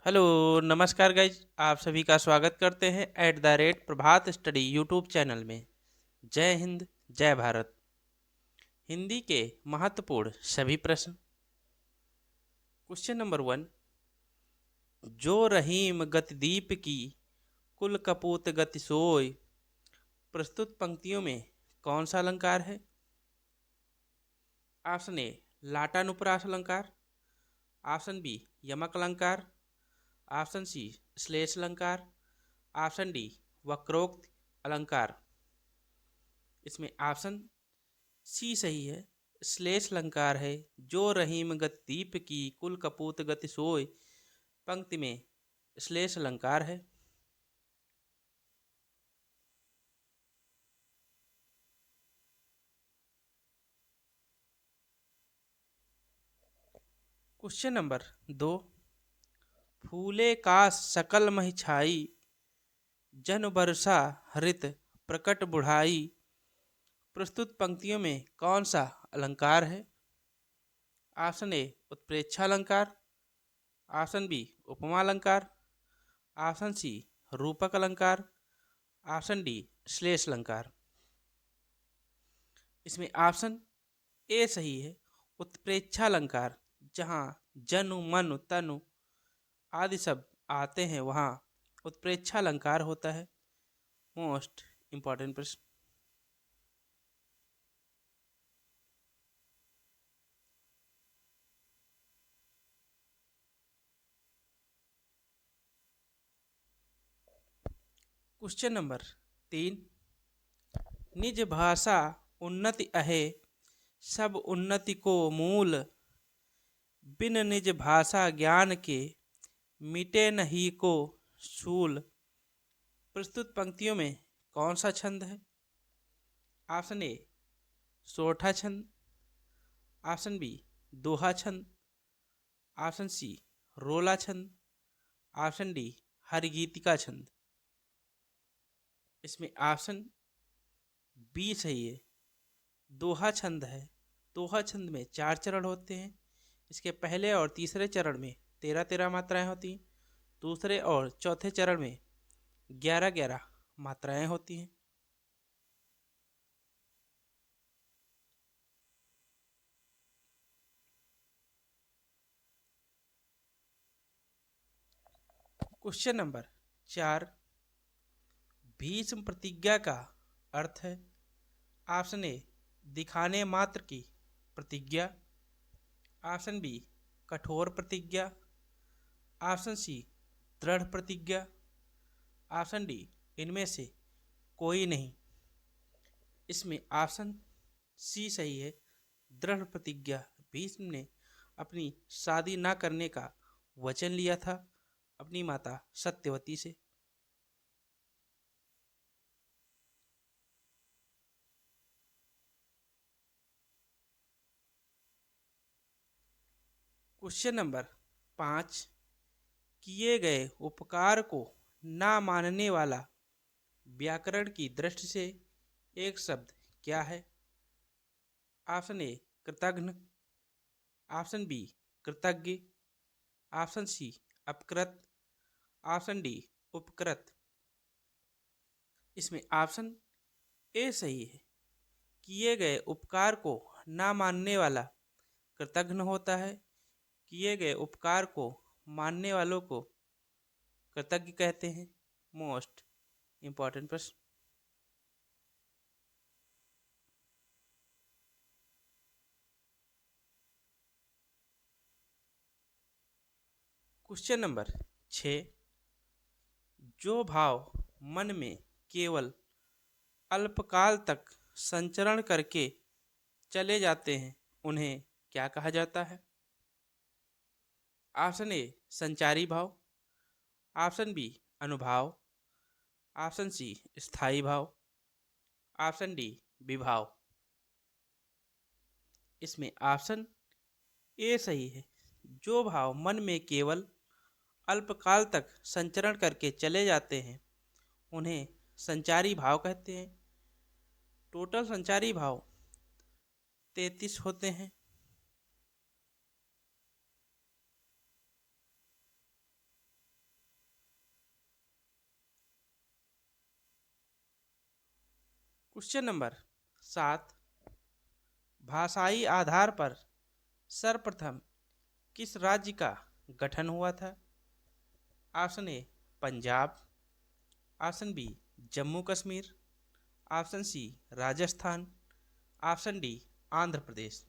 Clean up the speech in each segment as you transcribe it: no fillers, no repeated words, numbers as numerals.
Hello, नमस्कार guys. आप सभी का स्वागत करते हैं प्रभात स्टडी यूट्यूब चैनल में। जय हिंद, जय भारत। हिंदी के महत्वपूर्ण सभी प्रश्न। Question number 1। जो रहीम गति दीप की, कुल कपूत गति सोय। प्रस्तुत पंक्तियों में कौन सा अलंकार है? ऑप्शन ए लाटानुप्रास अलंकार, ऑप्शन बी यमक अलंकार, ऑप्शन सी श्लेष अलंकार, ऑप्शन डी वक्रोक्त अलंकार। इसमें ऑप्शन सी सही है। श्लेष अलंकार है। जो रहीम गति दीप की, कुल कपूत गति सोय। पंक्ति में श्लेष अलंकार है। Question number 2। फूले कास सकल महि छाई, जन बरसा हरित प्रकट बुढ़ाई। प्रस्तुत पंक्तियों में कौन सा अलंकार है? ऑप्शन ए उत्प्रेक्षा अलंकार, ऑप्शन बी उपमा अलंकार, ऑप्शन सी रूपक अलंकार, ऑप्शन डी श्लेष अलंकार। इसमें ऑप्शन ए सही है। उत्प्रेक्षा अलंकार, जहाँ जनु मनु तनु आदि शब्द आते हैं वहाँ उत्प्रेक्षा अलंकार होता है। मोस्ट इम्पॉर्टेंट प्रश्न। Question number 3। निज भाषा उन्नति अहे, सब उन्नति को मूल। बिन निज भाषा ज्ञान के, मिटे नहीं को शूल। प्रस्तुत पंक्तियों में कौन सा छंद है? ऑप्शन ए सोठा छंद, ऑप्शन बी दोहा छंद, ऑप्शन सी रोला छंद, ऑप्शन डी हरिगीतिका छंद। इसमें ऑप्शन बी सही है। दोहा छंद है। दोहा छंद में 4 चरण होते हैं। इसके पहले और तीसरे चरण में 13-13 मात्राएं होती हैं। दूसरे और चौथे चरण में 11-11 मात्राएं होती हैं। Question number 4। भीष्म प्रतिज्ञा का अर्थ है। ऑप्शन ए दिखाने मात्र की प्रतिज्ञा, ऑप्शन बी कठोर प्रतिज्ञा, ऑप्शन सी दृढ़ प्रतिज्ञा, ऑप्शन डी इनमें से कोई नहीं। इसमें ऑप्शन सी सही है। दृढ़ प्रतिज्ञा। भीष्म ने अपनी शादी ना करने का वचन लिया था अपनी माता सत्यवती से। Question number 5। किए गए उपकार को ना मानने वाला व्याकरण की दृष्टि से एक शब्द क्या है? ऑप्शन ए कृतघ्न, ऑप्शन बी कृतज्ञ, ऑप्शन सी अपकृत, ऑप्शन डी उपकृत। इसमें ऑप्शन ए सही है। किए गए उपकार को ना मानने वाला कृतघ्न होता है। किए गए उपकार को मानने वालों को कृतज्ञ कहते हैं। मोस्ट इम्पॉर्टेंट प्रश्न। Question number 6। जो भाव मन में केवल अल्पकाल तक संचरण करके चले जाते हैं उन्हें क्या कहा जाता है? ऑप्शन ए संचारी भाव, ऑप्शन बी अनुभाव, ऑप्शन सी स्थायी भाव, ऑप्शन डी विभाव। इसमें ऑप्शन ए सही है। जो भाव मन में केवल अल्पकाल तक संचरण करके चले जाते हैं उन्हें संचारी भाव कहते हैं। टोटल संचारी भाव 33 होते हैं। क्वेश्चन नंबर 7, भाषाई आधार पर सर्वप्रथम किस राज्य का गठन हुआ था? Option A Punjab, option B Jammu Kashmir, option C Rajasthan, option D Andhra Pradesh.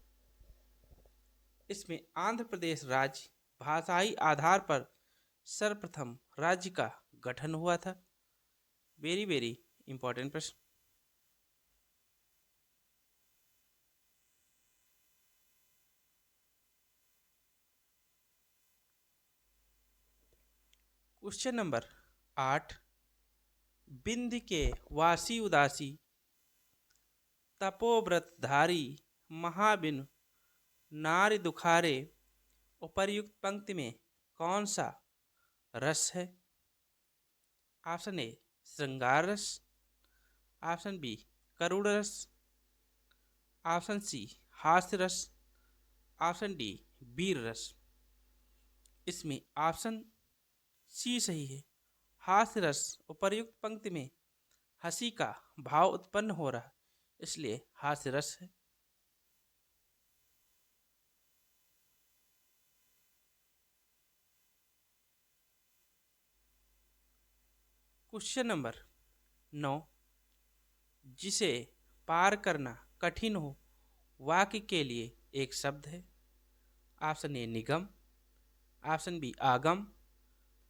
इसमें आंध्र प्रदेश राज्य भाषाई आधार पर सर्वप्रथम राज्य का गठन हुआ था। वेरी वेरी इंपॉर्टेंट प्रश्न। क्वेश्चन नंबर 8, बिंद के वासी उदासी तपोव्रतधारी महाबिन नारी दुखारे उपर्युक्त पंक्ति में कौन सा रस है? ऑप्शन ए श्रृंगार रस, ऑप्शन बी करुण रस, ऑप्शन सी हास्य रस, ऑप्शन डी वीर रस। इसमें ऑप्शन सी सही है। हास्य रस उपर्युक्त पंक्ति में हंसी का भाव उत्पन्न हो रहा, इसलिए हास्य रस है। क्वेश्चन नंबर 9, जिसे पार करना कठिन हो वाक्य के लिए एक शब्द है। ऑप्शन ए निगम, ऑप्शन बी आगम,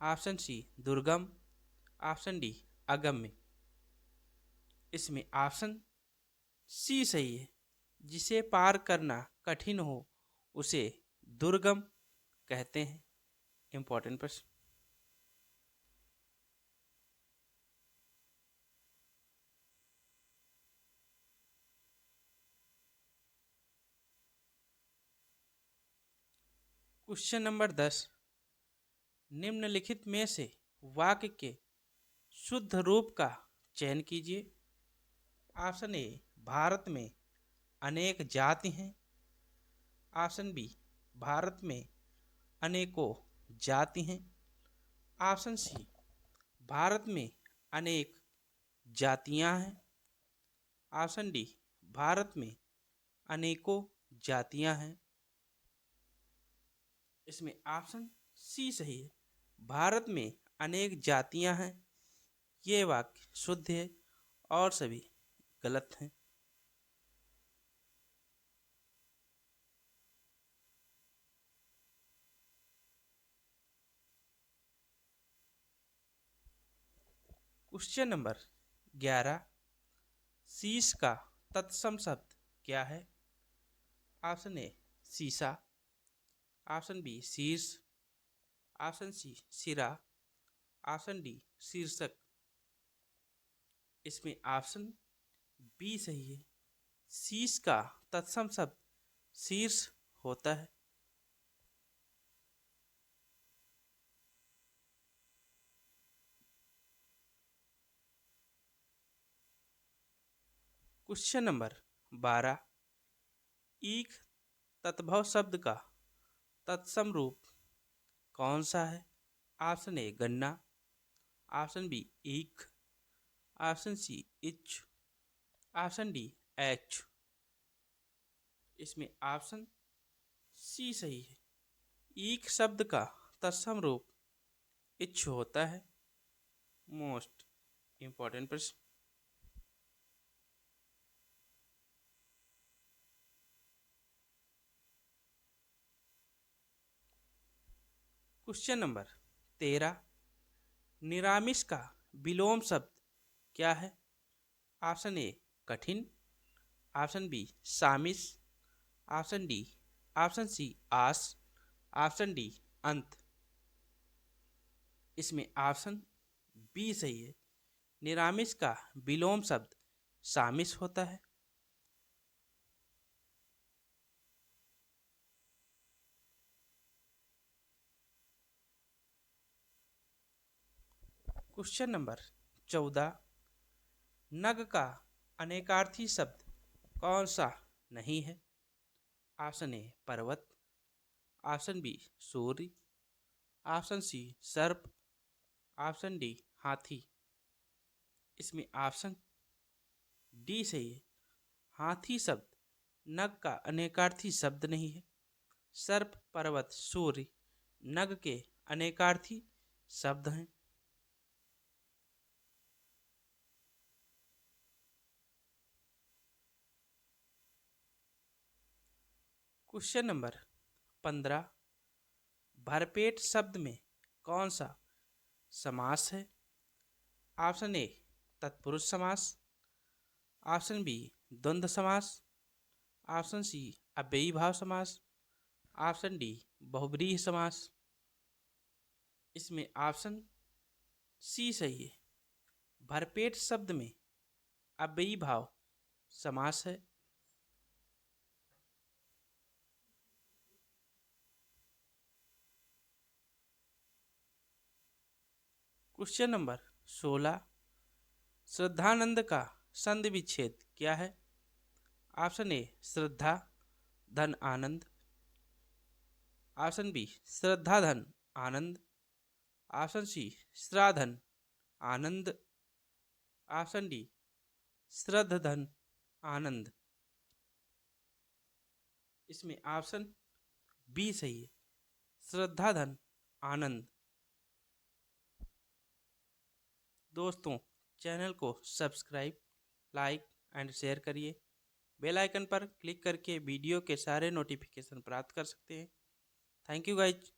ऑप्शन सी दुर्गम, ऑप्शन डी अगम्य। इसमें ऑप्शन सी सही है। जिसे पार करना कठिन हो उसे दुर्गम कहते हैं। इंपॉर्टेंट प्रश्न। क्वेश्चन नंबर 10, निम्नलिखित में से वाक्य के शुद्ध रूप का चयन कीजिए। ऑप्शन ए भारत में अनेक जाति हैं, ऑप्शन बी भारत में अनेकों जाति हैं, ऑप्शन सी भारत में अनेक जातियां हैं, ऑप्शन डी भारत में अनेकों जातियां हैं। इसमें ऑप्शन सी सही है। भारत में अनेक जातियां हैं, ये वाक्य शुद्ध है और सभी गलत हैं। क्वेश्चन नंबर 11, शीश का तत्सम शब्द क्या है? ऑप्शन ए शीशा, ऑप्शन बी शीर्ष, ऑप्शन सी सिरा, ऑप्शन डी शीर्षक। इसमें ऑप्शन बी सही है। शीश का तत्सम शब्द शीर्ष होता है। क्वेश्चन नंबर 12, ईख तत्भव शब्द का तत्सम रूप कौन सा है? ऑप्शन ए गन्ना, ऑप्शन बी ईख, option see each, option D H. इसमें ऑप्शन सी सही है। ईख शब्द का तत्सम रूप इच्छ होता है। मोस्ट इंपॉर्टेंट प्रश्न। क्वेश्चन नंबर 13, निरामिष का विलोम शब्द क्या है? ऑप्शन ए कठिन, ऑप्शन बी सामिस, ऑप्शन डी, ऑप्शन सी आस, ऑप्शन डी अंत। इसमें ऑप्शन बी सही है। निरामिष का विलोम शब्द सामिस होता है। क्वेश्चन नंबर 14, नग का अनेकार्थी शब्द कौन सा नहीं है? ऑप्शन ए पर्वत, ऑप्शन बी सूर्य, ऑप्शन सी सर्प, ऑप्शन डी हाथी। इसमें ऑप्शन डी सही है। हाथी शब्द नग का अनेकार्थी शब्द नहीं है। सर्प, पर्वत, सूर्य नग के अनेकार्थी शब्द हैं। Question number 15। भरपेट शब्द में कौन सा समास है? ऑप्शन ए तत्पुरुष समास, ऑप्शन बी द्वंद्व समास, ऑप्शन सी अव्ययी भाव समास, ऑप्शन डी बहुब्रीहि समास। इसमें ऑप्शन सी सही है। भरपेट शब्द में अव्ययी भाव समास है। Question number 16। श्रद्धानंद का संधि विच्छेद क्या है? ऑप्शन ए श्रद्धा धन आनंद, ऑप्शन बी श्रद्धा धन आनंद, ऑप्शन सी श्राधन आनंद, ऑप्शन डी श्रद्ध धन आनंद। इसमें ऑप्शन बी सही है, श्रद्धा धन आनंद। दोस्तों, चैनल को सब्सक्राइब, लाइक एंड शेयर करिए। बेल आइकन पर क्लिक करके वीडियो के सारे नोटिफिकेशन प्राप्त कर सकते हैं। Thank you guys.